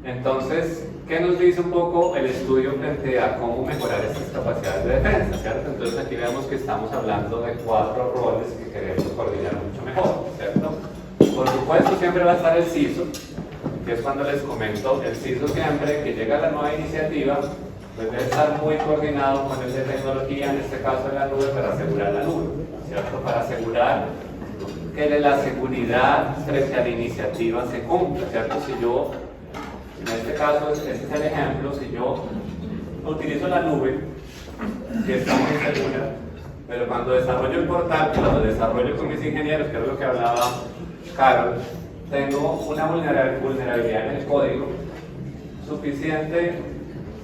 Entonces, ¿qué nos dice un poco el estudio frente a cómo mejorar estas capacidades de defensa, ¿cierto? Entonces aquí vemos que estamos hablando de 4 roles que queremos coordinar mucho mejor, ¿cierto? Por supuesto, siempre va a estar el CISO, que es cuando les comento, el CISO siempre que llega a la nueva iniciativa, pues debe estar muy coordinado con el de tecnología, en este caso de la nube, para asegurar la nube, ¿cierto? Para asegurar que la seguridad frente a la iniciativa se cumpla, ¿cierto? Si yo, en este caso, este es el ejemplo, si yo utilizo la nube, que está muy segura, pero cuando desarrollo el portal, que lo desarrollo con mis ingenieros, que es lo que hablaba Carol, tengo una vulnerabilidad en el código, suficiente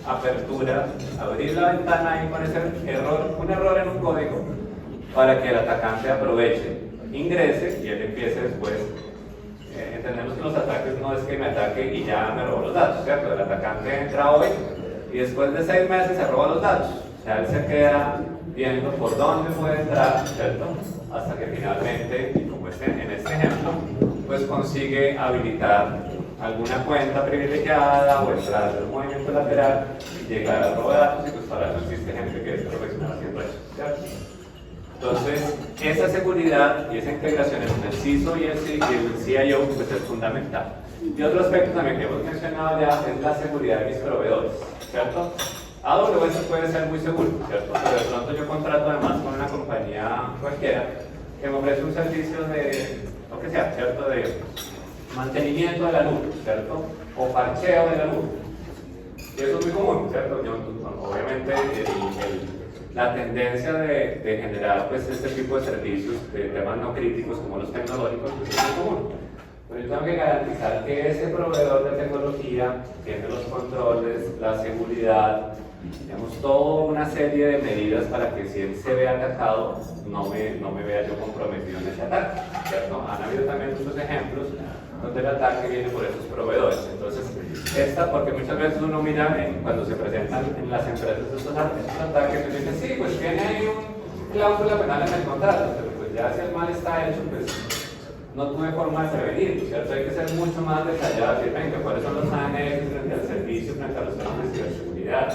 apertura, abrir la ventana y poner un error en un código para que el atacante aproveche, ingrese y él empiece después. Entendemos que los ataques no es que me ataque y ya me robó los datos, ¿cierto? El atacante entra hoy y después de 6 meses se roba los datos. O sea, él se queda viendo por dónde puede entrar, ¿cierto? Hasta que finalmente, y como en este ejemplo, pues consigue habilitar alguna cuenta privilegiada o entrar en un movimiento lateral y llegar al robo de datos, y pues para eso existe gente que es profesional haciendo eso, ¿cierto? Entonces, esa seguridad y esa integración entre el CISO y el CIO pues es fundamental. Y otro aspecto también que hemos mencionado ya es la seguridad de mis proveedores, ¿cierto? AWS puede ser muy seguro, ¿cierto? Pero de pronto yo contrato además con una compañía cualquiera que me ofrece un servicio de, lo que sea, ¿cierto? De mantenimiento de la nube, ¿cierto? O parcheo de la nube. Y eso es muy común, ¿cierto? Obviamente la tendencia de generar pues, este tipo de servicios de temas no críticos como los tecnológicos pues, es muy común. Pero yo tengo que garantizar que ese proveedor de tecnología tiene los controles, la seguridad, digamos, toda una serie de medidas para que si él se ve atacado, no me vea yo comprometido en ese ataque, ¿cierto? Han habido también muchos ejemplos donde el ataque viene por esos proveedores. Entonces, porque muchas veces uno mira cuando se presentan en las empresas estos ataques, y dice, sí, pues tiene ahí un cláusula penal en el contrato, pero pues ya si el mal está hecho, pues no tuve forma de prevenir, ¿cierto? Hay que ser mucho más detallado, decir, venga, ¿cuáles son los anexos frente al servicio, frente a los temas de ciberseguridad?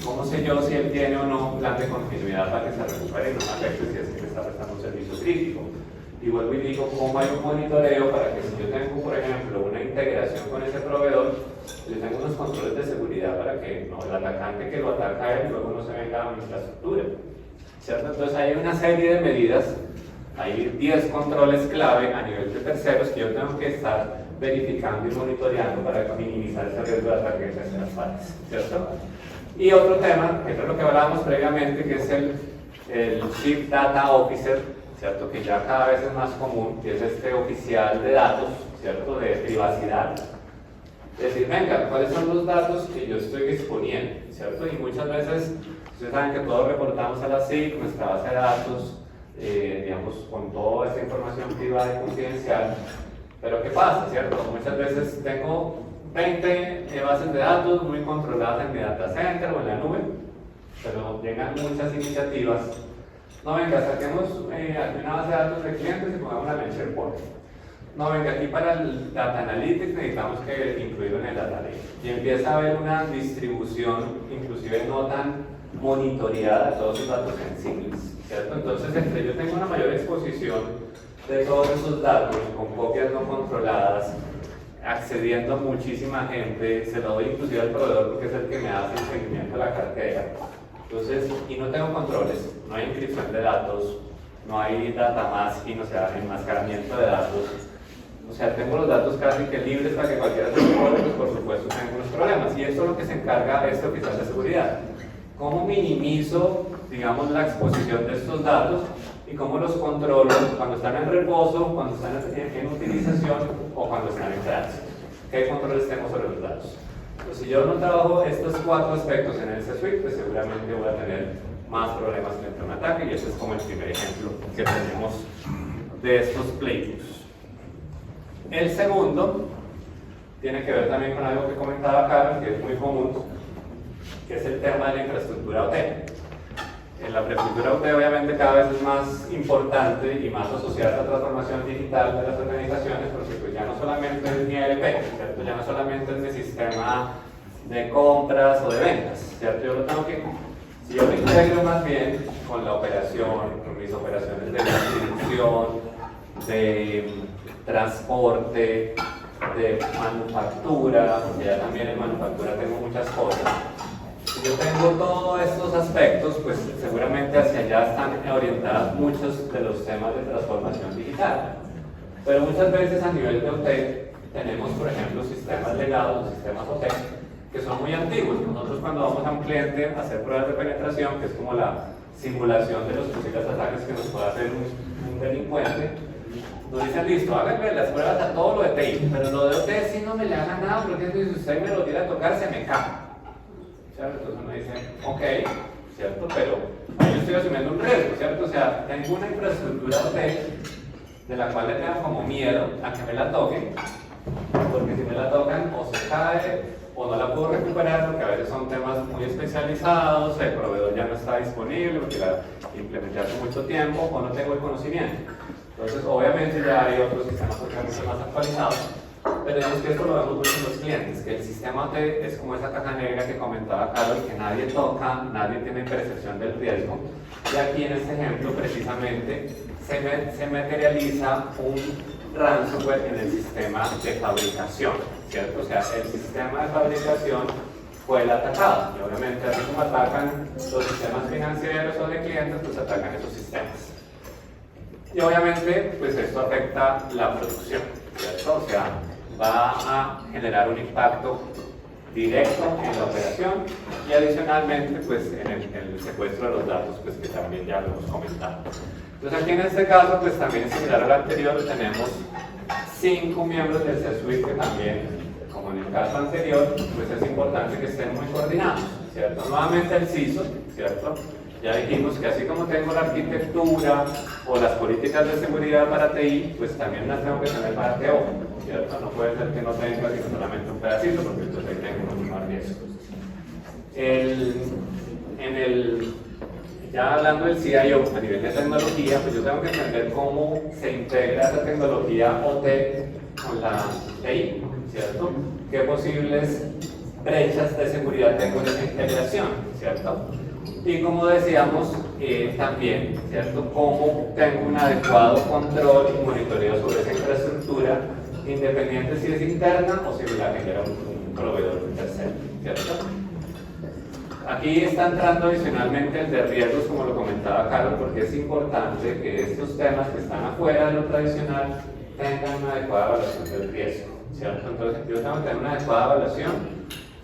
¿Cómo sé yo si él tiene o no un plan de continuidad para que se recupere y no me afecte si es que me está prestando un servicio crítico? Y vuelvo y digo, ¿cómo hay un monitoreo para que si yo tengo, por ejemplo, una integración con ese proveedor, yo tengo unos controles de seguridad para que el atacante que lo ataca a él luego no se venga a mi infraestructura, ¿cierto? Entonces hay una serie de medidas, hay 10 controles clave a nivel de terceros que yo tengo que estar verificando y monitoreando para minimizar ese riesgo de ataque de terceras partes, ¿cierto? Y otro tema, que es lo que hablábamos previamente, que es el Chief Data Officer, ¿cierto? Que ya cada vez es más común, que es este oficial de datos, ¿cierto? De privacidad. Decir, venga, ¿cuáles son los datos que yo estoy disponiendo? ¿Cierto? Y muchas veces, ustedes saben que todos reportamos a la SIC, nuestra base de datos, digamos, con toda esta información privada y confidencial. Pero ¿qué pasa, cierto? Muchas veces tengo 20 bases de datos muy controladas en mi data center o en la nube, pero llegan muchas iniciativas. No, venga, saquemos aquí una base de datos de clientes y pongamos en SharePoint. No, venga, aquí para el Data Analytics necesitamos que incluirlo en el Data Lake. Y empieza a haber una distribución, inclusive no tan monitoreada de todos esos datos sensibles, ¿cierto? Entonces, entre yo tengo una mayor exposición de todos esos datos con copias no controladas, accediendo a muchísima gente, se lo doy inclusive al proveedor porque es el que me hace el seguimiento de la cartera. Entonces, y no tengo controles, no hay inscripción de datos, no hay data masking, o sea, enmascaramiento de datos. O sea, tengo los datos casi que libres para que cualquiera se los cole, pues por supuesto tengo unos problemas. Y esto es lo que se encarga este oficial de seguridad. ¿Cómo minimizo, digamos, la exposición de estos datos y cómo los controlo cuando están en reposo, cuando están en utilización o cuando están en tránsito? ¿Qué controles tengo sobre los datos? Pues si yo no trabajo estos 4 aspectos en el C-Suite, pues seguramente voy a tener más problemas frente a un ataque, y ese es como el primer ejemplo que tenemos de estos pleitos. El segundo tiene que ver también con algo que comentaba Carmen, que es muy común, que es el tema de la infraestructura OT. En la infraestructura OT obviamente cada vez es más importante y más asociada a la transformación digital de las organizaciones, porque pues ya no solamente es mi ERP, ¿cierto? Ya no solamente es mi sistema de compras o de ventas, ¿cierto? Yo lo tengo que, si yo me integro más bien con la operación, con mis operaciones de distribución, de transporte, de manufactura, porque ya también en manufactura tengo muchas cosas. Si yo tengo todos estos aspectos, pues seguramente hacia allá están orientadas muchos de los temas de transformación digital. Pero muchas veces a nivel de OT tenemos, por ejemplo, sistemas legados, sistemas OT, que son muy antiguos. Nosotros cuando vamos a un cliente a hacer pruebas de penetración, que es como la simulación de los posibles ataques que nos puede hacer un delincuente, nos dicen, listo, háganme las pruebas a todo lo de TI, pero lo de OT sí no me le hagan nada, porque si usted me lo quiere a tocar, se me cae. ¿Cierto? Entonces uno dice, ok, ¿cierto? Pero ahí yo estoy asumiendo un riesgo, ¿cierto? O sea, tengo una infraestructura OT de la cual le tengo como miedo a que me la toquen, porque si me la tocan o se cae o no la puedo recuperar, porque a veces son temas muy especializados, el proveedor ya no está disponible porque la implementé hace mucho tiempo o no tengo el conocimiento. Entonces, obviamente ya hay otros sistemas mucho más actualizados, pero digamos que esto lo vemos mucho en los clientes, que el sistema OT es como esa caja negra que comentaba Carlos, que nadie toca, nadie tiene percepción del riesgo. Y aquí en este ejemplo, precisamente, se materializa un ransomware en el sistema de fabricación, ¿cierto? O sea, el sistema de fabricación fue el atacado. Y obviamente, así como atacan los sistemas financieros o de clientes, pues atacan esos sistemas. Y obviamente, pues esto afecta la producción, ¿cierto? O sea, va a generar un impacto directo en la operación y adicionalmente, pues en el secuestro de los datos, pues que también ya lo hemos comentado. Entonces aquí en este caso, pues también similar al anterior, tenemos 5 miembros del C-Suite que también, como en el caso anterior, pues es importante que estén muy coordinados, ¿cierto? Nuevamente el CISO, ¿cierto? Ya dijimos que así como tengo la arquitectura o las políticas de seguridad para TI, pues también las tengo que tener para TO, ¿cierto? No puede ser que no tenga sino solamente un pedacito, porque entonces ahí tengo mucho más riesgo. Ya hablando del CIO a nivel de tecnología, pues yo tengo que entender cómo se integra esa tecnología OT con la TI, ¿cierto? ¿Qué posibles brechas de seguridad tengo en esa integración, ¿cierto? Y como decíamos, también, ¿cierto? Cómo tengo un adecuado control y monitoreo sobre esa infraestructura, independiente si es interna o si me la genera un proveedor tercero, ¿cierto? Aquí está entrando adicionalmente el de riesgos, como lo comentaba Carlos, porque es importante que estos temas que están afuera de lo tradicional tengan una adecuada evaluación del riesgo, ¿cierto? Entonces, yo tengo que tener una adecuada evaluación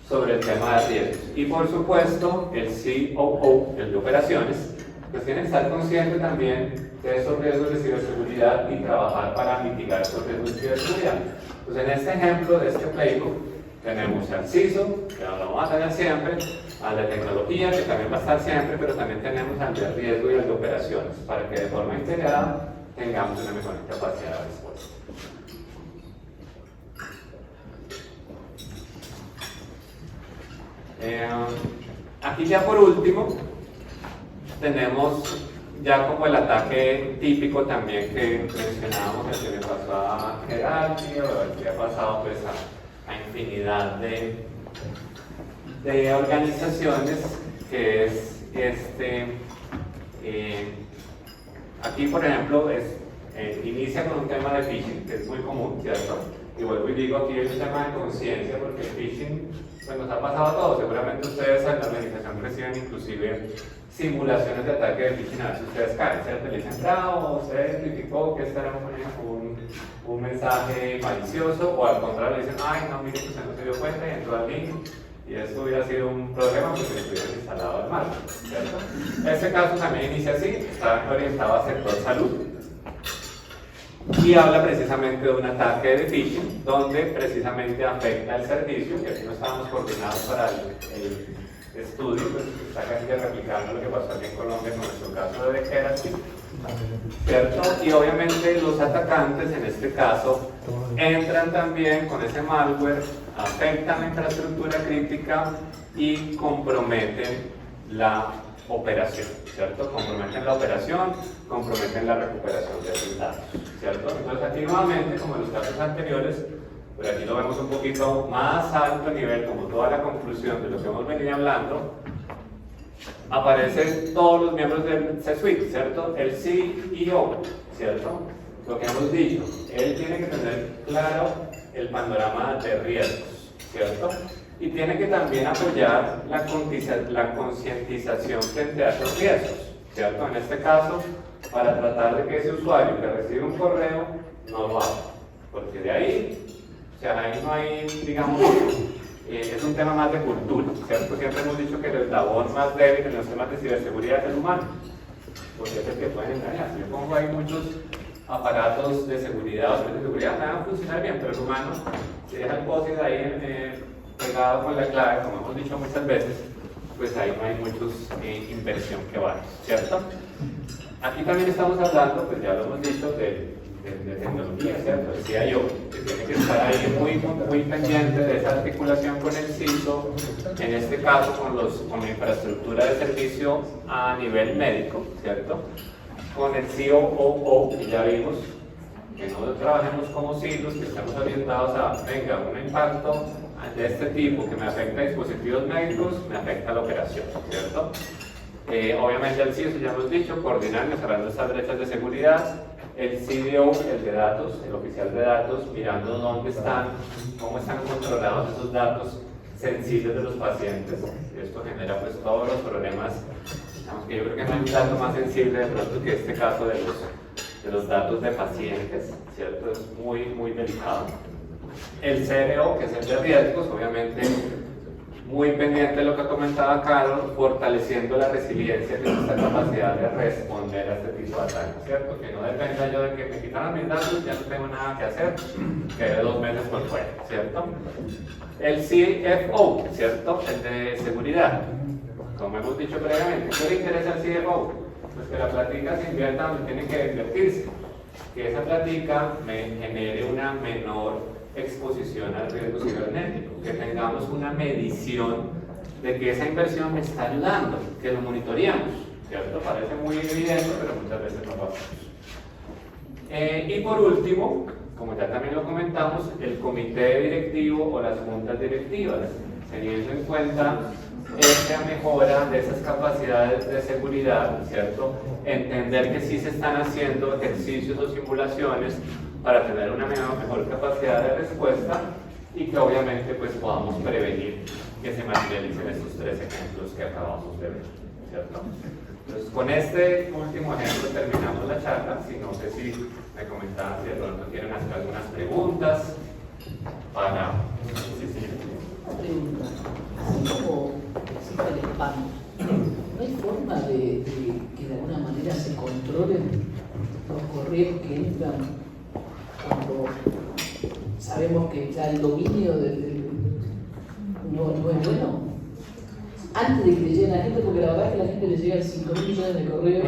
sobre el tema de riesgos. Y por supuesto, el COO, el de operaciones, pues tiene que estar consciente también de esos riesgos de ciberseguridad y trabajar para mitigar esos riesgos de ciberseguridad. Pues en este ejemplo de este playbook, tenemos al CISO, que lo vamos a tener siempre, al de tecnología, que también va a estar siempre, pero también tenemos al de riesgo y al de operaciones, para que de forma integrada tengamos una mejor capacidad de respuesta. Aquí ya por último tenemos ya como el ataque típico también que mencionábamos, el que le pasó a Geraldi o el que ha pasado pues a infinidad de organizaciones, que es aquí por ejemplo inicia con un tema de phishing, que es muy común, ¿cierto? Y vuelvo y digo, aquí hay un tema de conciencia, porque el phishing pues nos ha pasado a todos. Seguramente ustedes en la organización reciben inclusive simulaciones de ataque de phishing a ver si ustedes caen, ¿cierto? Le dicen, bravo, usted identificó que este era un mensaje malicioso, o al contrario le dicen, ay no, mire que usted no se dio cuenta y entró al link y esto hubiera sido un problema porque le hubieran instalado el malware, ¿cierto? Este caso también inicia así, está orientado al sector salud y habla precisamente de un ataque de phishing donde precisamente afecta el servicio, que aquí no estábamos coordinados para el estudio, pues está casi que replicando lo que pasó aquí en Colombia con nuestro caso de Kerati, ¿cierto? Y obviamente los atacantes en este caso entran también con ese malware, afectan la infraestructura crítica y comprometen la operación, ¿cierto? Comprometen la operación, comprometen la recuperación de esos datos, ¿cierto? Entonces aquí nuevamente, como en los casos anteriores, pero aquí lo vemos un poquito más alto nivel, como toda la conclusión de lo que hemos venido hablando, aparecen todos los miembros del C-Suite, ¿cierto? El CEO, ¿cierto? Lo que hemos dicho, él tiene que tener claro el panorama de riesgos, ¿cierto? Y tiene que también apoyar la concientización frente a esos riesgos, ¿cierto? En este caso, para tratar de que ese usuario que recibe un correo no lo hago, porque de ahí, o sea, ahí no hay, digamos, es un tema más de cultura, ¿cierto? Siempre hemos dicho que el eslabón más débil en los temas de ciberseguridad es el humano, porque es el que pueden engañar. Si yo pongo ahí muchos aparatos de seguridad o de seguridad, van a funcionar bien, pero el humano, si deja el POSIT ahí pegado con la clave, como hemos dicho muchas veces, pues ahí no hay muchos inversión que vale, ¿cierto? Aquí también estamos hablando, pues ya lo hemos dicho, de tecnología, ¿cierto? El CIO, que tiene que estar ahí muy pendiente de esa articulación con el CISO, en este caso con la infraestructura de servicio a nivel médico, ¿cierto? Con el COO, que ya vimos, que no trabajemos como silos, que estamos orientados a, venga, un impacto de este tipo que me afecta a dispositivos médicos, me afecta a la operación, ¿cierto? Obviamente el CISO, ya hemos dicho, coordinando, cerrando estas brechas de seguridad. El CDO, el de datos, el oficial de datos, mirando dónde están, cómo están controlados esos datos sensibles de los pacientes. Esto genera pues todos los problemas, digamos que yo creo que no hay un dato más sensible de pronto que este caso de los datos de pacientes, ¿cierto? Es muy delicado. El CRO, que es el de riesgos, obviamente muy pendiente de lo que comentaba Carol, fortaleciendo la resiliencia, que es esta capacidad de responder a este tipo de ataques, ¿cierto? Que no dependa yo de que me quitaron mis datos, ya no tengo nada que hacer, quedé 2 meses por fuera, ¿cierto? El CFO, ¿cierto? El de seguridad, como hemos dicho previamente. ¿Qué le interesa al CFO? Pues que la plática se invierta donde tiene que invertirse, que esa plática me genere una menor exposición al riesgo cibernético, que tengamos una medición de que esa inversión me está ayudando, que lo monitoreamos, ¿cierto? Parece muy evidente, pero muchas veces no lo hacemos. Y por último, como ya también lo comentamos, el comité directivo o las juntas directivas, teniendo en cuenta esta mejora de esas capacidades de seguridad, ¿cierto? Entender que sí se están haciendo ejercicios o simulaciones para tener una mejor capacidad de respuesta y que obviamente pues podamos prevenir que se materialicen estos 3 ejemplos que acabamos de ver, ¿cierto? Entonces con este último ejemplo terminamos la charla. Si no sé si me comentaban si de pronto quieren hacer algunas preguntas para... Una pregunta, así como existe el spam, ¿no hay forma de que de alguna manera se controlen los correos que entran cuando sabemos que ya el dominio no es bueno? Antes de que le lleguen a la gente, porque la verdad es que a la gente le llegan 5.000 millones de correos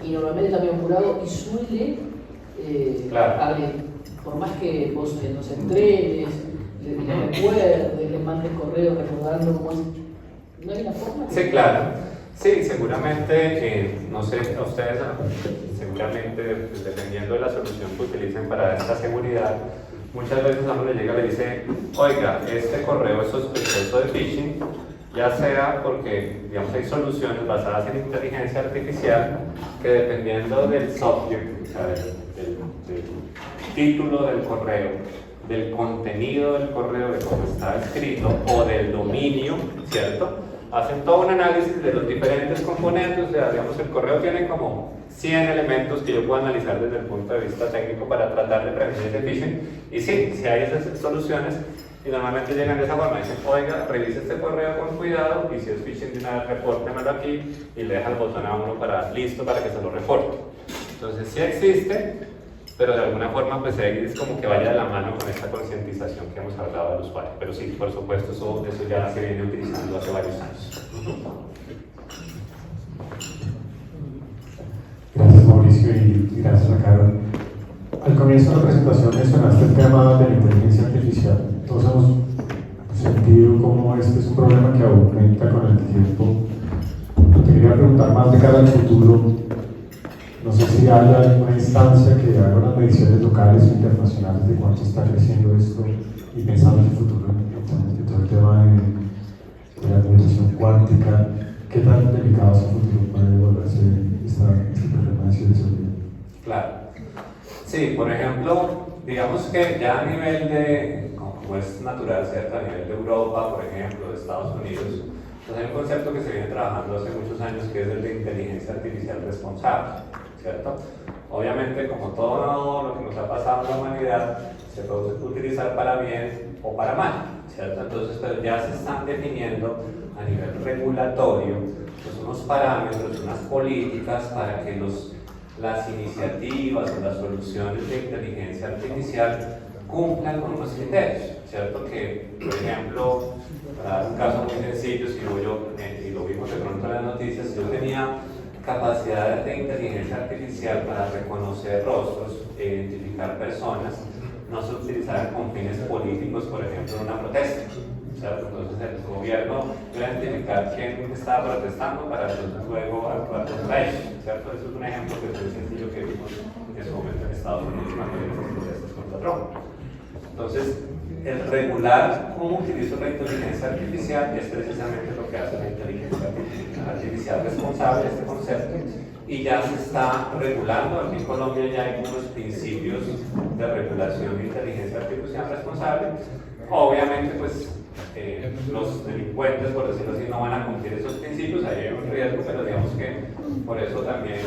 y normalmente está bien jurado y suele abrir. Por más que vos nos entrenes, le recuerdes, le mandes correos recordando cómo es. ¿No hay una forma? Sí, claro. Sí, seguramente, no sé, a ustedes, seguramente, dependiendo de la solución que utilicen para esta seguridad, muchas veces a uno le llega y le dice, oiga, este correo es sospechoso de phishing, ya sea porque, digamos, hay soluciones basadas en inteligencia artificial que dependiendo del subject, o sea, del título del correo, del contenido del correo, de cómo está escrito o del dominio, ¿cierto? Hacen todo un análisis de los diferentes componentes, o sea, digamos, el correo tiene como 100 elementos que yo puedo analizar desde el punto de vista técnico para tratar de prevenir ese phishing. Y sí, si hay esas soluciones, y normalmente llegan de esa forma, dicen, oiga, revise este correo con cuidado, y si es phishing, de una vez repórtemelo aquí, y le deja el botón a uno listo para que se lo reporte. Entonces, sí existe, pero de alguna forma pues es como que vaya de la mano con esta concientización que hemos hablado del usuario. Pero sí, por supuesto, eso ya se viene utilizando hace varios años. Gracias, Mauricio, y gracias a Carol. Al comienzo de la presentación mencionaste el tema de la inteligencia artificial. Todos hemos sentido cómo este es un problema que aumenta con el tiempo. Te quería preguntar más de cara al futuro. No sé si hay alguna instancia que haga unas mediciones locales o internacionales de cuánto está creciendo esto y pensando en el futuro, en todo el tema de la computación cuántica, ¿qué tan delicado es el futuro puede volverse este problema de ciberseguridad? Claro. Sí, por ejemplo, digamos que ya a nivel de, como es natural, ¿cierto? A nivel de Europa, por ejemplo, de Estados Unidos, pues hay un concepto que se viene trabajando hace muchos años que es el de inteligencia artificial responsable, ¿cierto? Obviamente, como todo lo que nos ha pasado en la humanidad, se puede utilizar para bien o para mal, ¿cierto? Entonces, pero ya se están definiendo a nivel regulatorio pues, unos parámetros, unas políticas para que las iniciativas o las soluciones de inteligencia artificial cumplan con unos criterios, ¿cierto? Que, por ejemplo, para dar un caso muy sencillo, si y lo vimos de pronto en las noticias, yo tenía capacidades de inteligencia artificial para reconocer rostros e identificar personas, no se utilizaran con fines políticos, por ejemplo, en una protesta, ¿cierto? Entonces el gobierno iba a identificar quién estaba protestando para luego actuar contra ellos, ¿cierto? Eso es un ejemplo que es muy sencillo que vimos en ese momento en Estados Unidos cuando había esas protestas contra Trump. Entonces, el regular cómo utilizo la inteligencia artificial es precisamente lo que hace la inteligencia artificial responsable, este concepto, y ya se está regulando. Aquí en Colombia ya hay unos principios de regulación de inteligencia artificial responsable. Obviamente, pues, los delincuentes, por decirlo así, no van a cumplir esos principios, ahí hay un riesgo, pero digamos que por eso también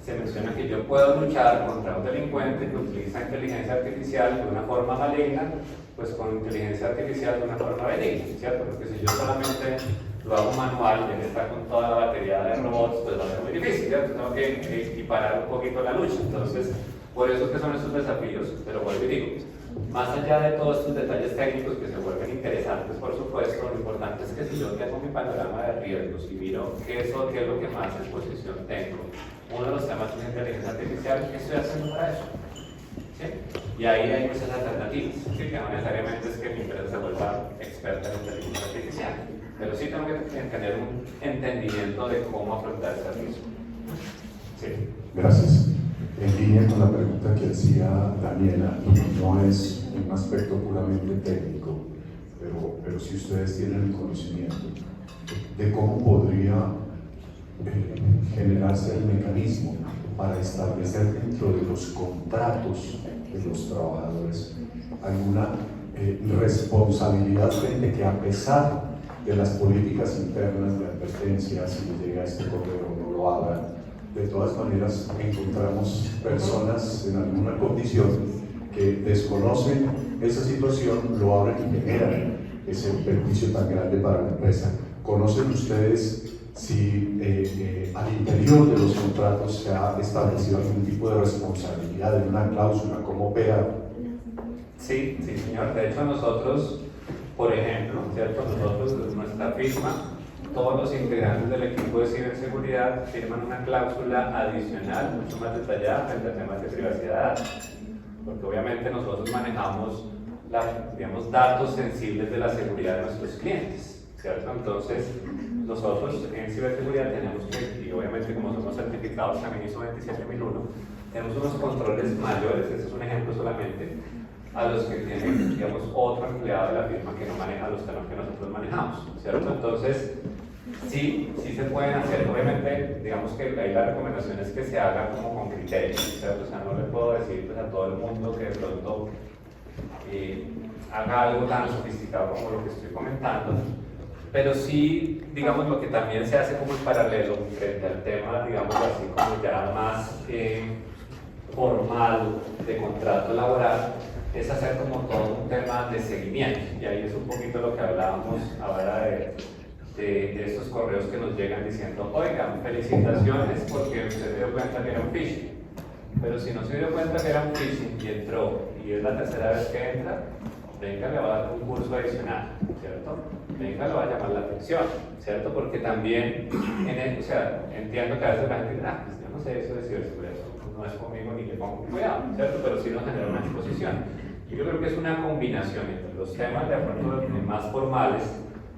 se menciona que yo puedo luchar contra un delincuente que utiliza inteligencia artificial de una forma maligna, pues con inteligencia artificial de una forma benigna, ¿cierto? Porque si yo solamente lo hago manual y él está con toda la batería de robots, pues va a ser muy difícil, ¿cierto? Tengo que equiparar un poquito la lucha. Entonces, por eso es que son estos desafíos, pero vuelvo y digo, más allá de todos estos detalles técnicos que se vuelven interesantes, por supuesto, lo importante es que si yo tengo mi panorama de riesgos y miro qué es lo que más exposición tengo, uno de los temas es inteligencia artificial, ¿qué estoy haciendo para eso? ¿Sí? Y ahí hay muchas alternativas, ¿sí? Que no necesariamente es que mi empresa se vuelva experta en inteligencia artificial, pero sí tengo que tener un entendimiento de cómo afrontar ese riesgo. Sí. Gracias. En línea con la pregunta que hacía Daniela, no es un aspecto puramente técnico, pero si ustedes tienen el conocimiento de cómo podría generarse el mecanismo para establecer dentro de los contratos de los trabajadores alguna responsabilidad frente que, a pesar de las políticas internas de advertencia, si le llega este correo no lo abran, de todas maneras encontramos personas en alguna condición que desconocen esa situación, lo abren y generan ese perjuicio tan grande para la empresa. ¿Conocen ustedes si al interior de los contratos se ha establecido algún tipo de responsabilidad en una cláusula? ¿Cómo opera? Sí, señor. De hecho, nosotros, por ejemplo, ¿cierto? Nosotros, desde nuestra firma, todos los integrantes del equipo de ciberseguridad firman una cláusula adicional, mucho más detallada frente a temas de privacidad de datos. Porque obviamente nosotros manejamos, digamos, datos sensibles de la seguridad de nuestros clientes, ¿cierto? Entonces, nosotros en ciberseguridad tenemos que, y obviamente como somos certificados también ISO 27001, tenemos unos controles mayores, ese es un ejemplo solamente, a los que tiene, digamos, otro empleado de la firma que no maneja los temas que nosotros manejamos, ¿cierto? Entonces, sí se pueden hacer. Obviamente, digamos que ahí la recomendación es que se haga como con criterios, ¿cierto? O sea, no le puedo decir pues, a todo el mundo que de pronto haga algo tan sofisticado como lo que estoy comentando, pero sí, digamos, lo que también se hace como en paralelo frente al tema, digamos así como ya más formal de contrato laboral, es hacer como todo un tema de seguimiento, y ahí es un poquito lo que hablábamos ahora de estos correos que nos llegan diciendo, oigan, felicitaciones porque usted se dio cuenta que era un phishing, pero si no se dio cuenta que era un phishing y entró, y es la tercera vez que entra, venga, le va a dar un curso adicional, ¿cierto? Venga, le va a llamar la atención, ¿cierto? Porque también, o sea, entiendo que a veces la gente dice, pues yo no sé eso de ciberseguridad, no es conmigo ni le pongo cuidado, ¿cierto? Pero sí nos genera una exposición. Y yo creo que es una combinación entre los temas de acuerdo más formales,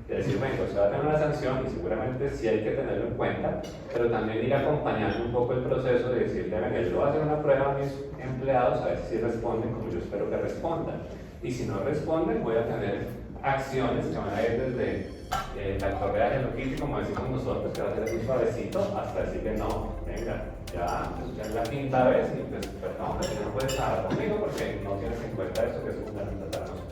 de decir, bueno, se va a tener una sanción y seguramente sí hay que tenerlo en cuenta, pero también ir acompañando un poco el proceso de decirle, venga, yo voy a hacer una prueba a mis empleados a ver si responden como yo espero que respondan. Y si no responden, voy a tener acciones que van a ir desde la correa de loquiti, como decimos nosotros, que va a ser muy suavecito, hasta decirle, no, venga, ya es la quinta vez y pues perdón, pero no puedes hablar conmigo porque no tienes en cuenta eso que es fundamental para nosotros.